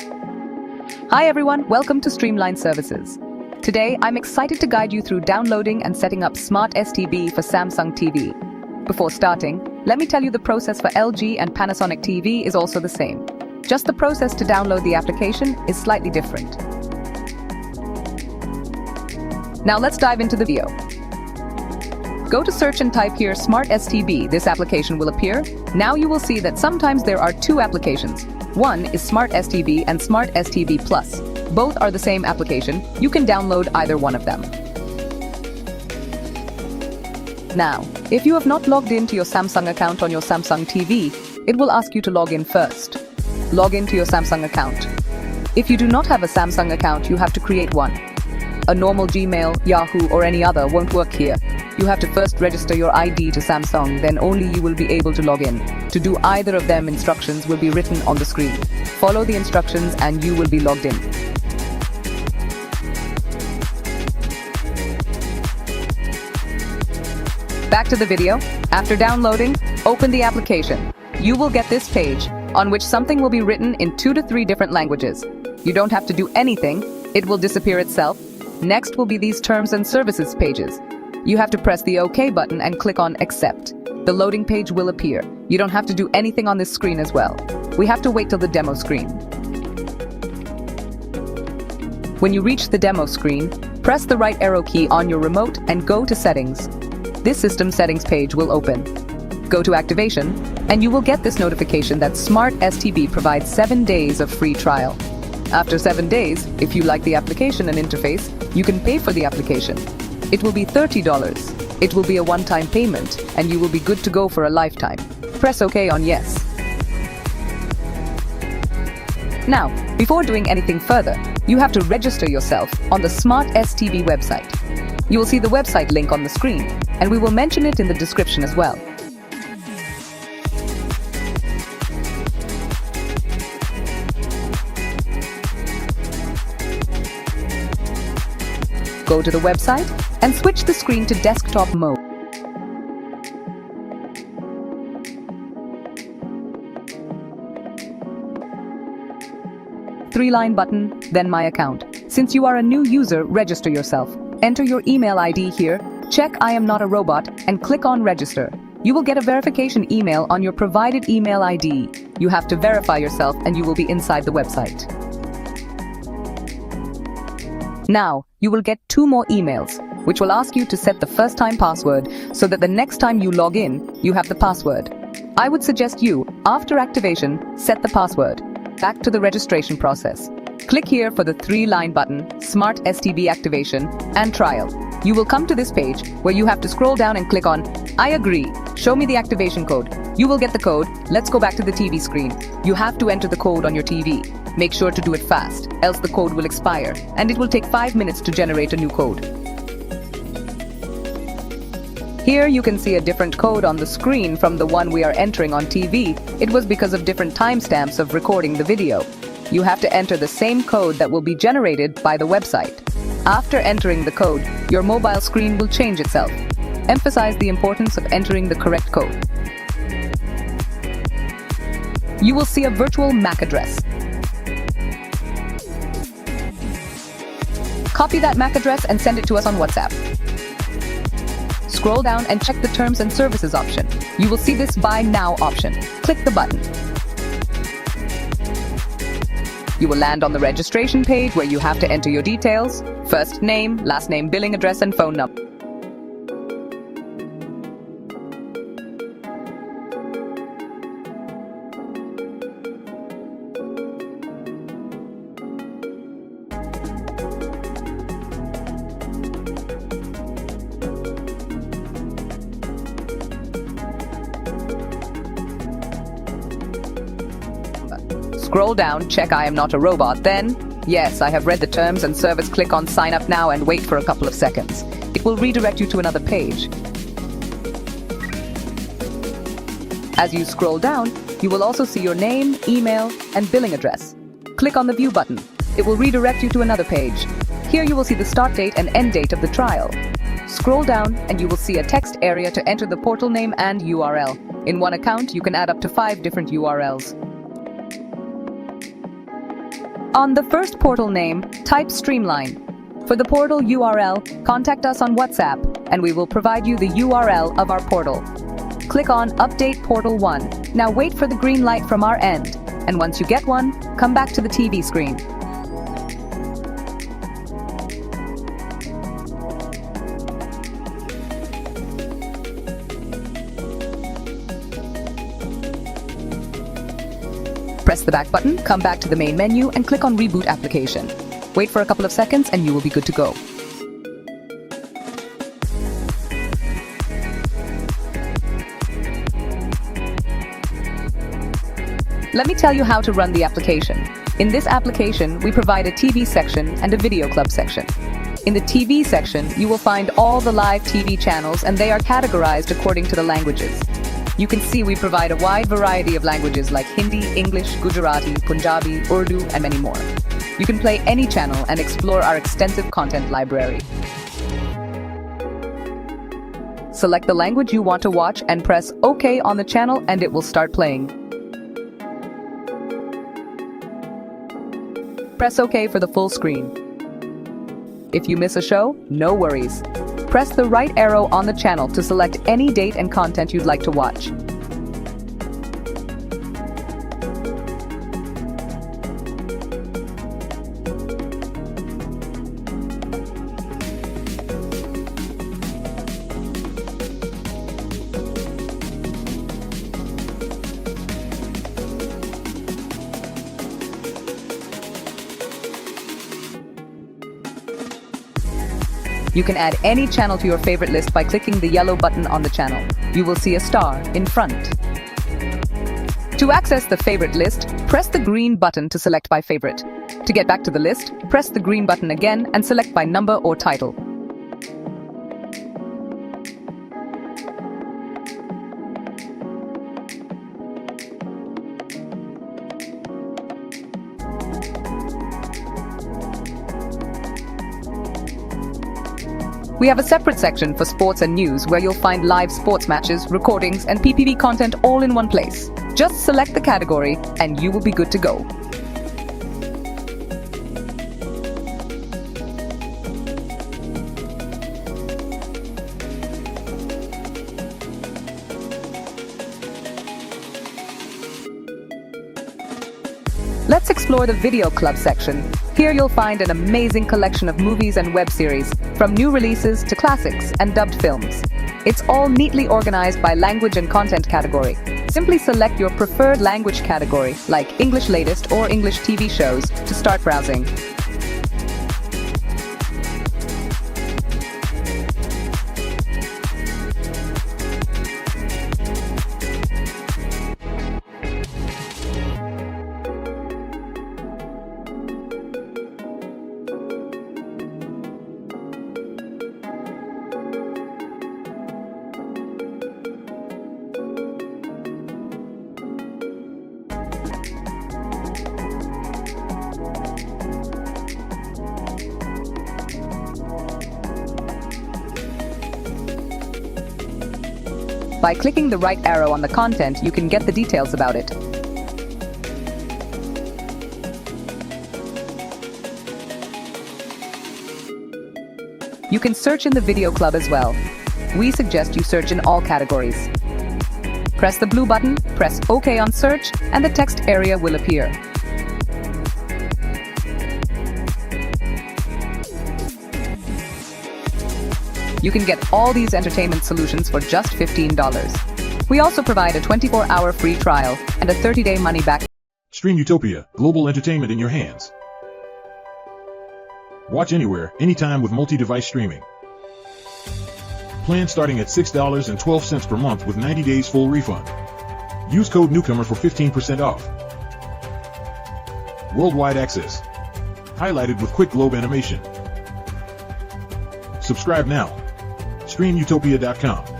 Hi everyone, welcome to Streamline Services. Today, I'm excited to guide you through downloading and setting up Smart STB for Samsung TV. Before starting, let me tell you the process for LG and Panasonic TV is also the same. Just the process to download the application is slightly different. Now let's dive into the video. Go to search and type here Smart STB. This application will appear. Now you will see that sometimes there are two applications. One is Smart STB and Smart STB Plus. Both are the same application. You can download either one of them. Now, if you have not logged into your Samsung account on your Samsung TV, it will ask you to log in first. Log into your Samsung account. If you do not have a Samsung account, you have to create one. A normal Gmail, Yahoo, or any other won't work here. You have to first register your ID to Samsung, then only you will be able to log in. To do either of them, instructions will be written on the screen. Follow the instructions and you will be logged in. Back to the video. After downloading, open the application. You will get this page, on which something will be written in 2 to 3 different languages. You don't have to do anything. It will disappear itself. Next will be these terms and services pages. You have to press the OK button and click on Accept. The loading page will appear. You don't have to do anything on this screen as well. We have to wait till the demo screen. When you reach the demo screen, press the right arrow key on your remote and go to Settings. This system settings page will open. Go to Activation, and you will get this notification that Smart STB provides 7 days of free trial. After 7 days, if you like the application and interface, you can pay for the application. It will be $30. It will be a one-time payment, and you will be good to go for a lifetime. Press OK on Yes. Now, before doing anything further, you have to register yourself on the Smart STB website. You will see the website link on the screen, and we will mention it in the description as well. Go to the website and switch the screen to desktop mode. Three-line button, then My Account. Since you are a new user, register yourself. Enter your email ID here, check I am not a robot, and click on Register. You will get a verification email on your provided email ID. You have to verify yourself and you will be inside the website. Now, you will get 2 more emails, which will ask you to set the first-time password so that the next time you log in, you have the password. I would suggest you, after activation, set the password. Back to the registration process. Click here for the 3-line button, Smart STB Activation, and Trial. You will come to this page where you have to scroll down and click on I agree. Show me the activation code. You will get the code. Let's go back to the TV screen. You have to enter the code on your TV. Make sure to do it fast, else the code will expire, and it will take 5 minutes to generate a new code. Here you can see a different code on the screen from the one we are entering on TV. It was because of different timestamps of recording the video. You have to enter the same code that will be generated by the website. After entering the code, your mobile screen will change itself. Emphasize the importance of entering the correct code. You will see a virtual MAC address. Copy that MAC address and send it to us on WhatsApp. Scroll down and check the Terms and Services option. You will see this Buy Now option. Click the button. You will land on the registration page where you have to enter your details: first name, last name, billing address, and phone number. Scroll down, check I am not a robot, then, yes, I have read the terms and service, click on Sign Up Now and wait for a couple of seconds. It will redirect you to another page. As you scroll down, you will also see your name, email, and billing address. Click on the View button. It will redirect you to another page. Here you will see the start date and end date of the trial. Scroll down and you will see a text area to enter the portal name and URL. In one account, you can add up to 5 different URLs. On the first portal name, type Streamline. For the portal URL, contact us on WhatsApp, and we will provide you the URL of our portal. Click on Update Portal 1. Now wait for the green light from our end, and once you get one, come back to the TV screen. Press the back button, come back to the main menu, and click on Reboot Application. Wait for a couple of seconds and you will be good to go. Let me tell you how to run the application. In this application, we provide a TV section and a video club section. In the TV section, you will find all the live TV channels, and they are categorized according to the languages. You can see we provide a wide variety of languages like Hindi, English, Gujarati, Punjabi, Urdu, and many more. You can play any channel and explore our extensive content library. Select the language you want to watch and press OK on the channel, and it will start playing. Press OK for the full screen. If you miss a show, no worries. Press the right arrow on the channel to select any date and content you'd like to watch. You can add any channel to your favorite list by clicking the yellow button on the channel. You will see a star in front. To access the favorite list, press the green button to select by favorite. To get back to the list, press the green button again and select by number or title. We have a separate section for sports and news where you'll find live sports matches, recordings, and PPV content all in one place. Just select the category and you will be good to go. Let's explore the video club section. Here you'll find an amazing collection of movies and web series, from new releases to classics and dubbed films. It's all neatly organized by language and content category. Simply select your preferred language category, like English latest or English TV shows, to start browsing. By clicking the right arrow on the content, you can get the details about it. You can search in the video club as well. We suggest you search in all categories. Press the blue button, press OK on search, and the text area will appear. You can get all these entertainment solutions for just $15. We also provide a 24-hour free trial and a 30-day money-back. Stream Utopia, global entertainment in your hands. Watch anywhere, anytime with multi-device streaming. Plan starting at $6.12 per month with 90 days full refund. Use code NEWCOMER for 15% off. Worldwide access. Highlighted with quick globe animation. Subscribe now. StreamUtopia.com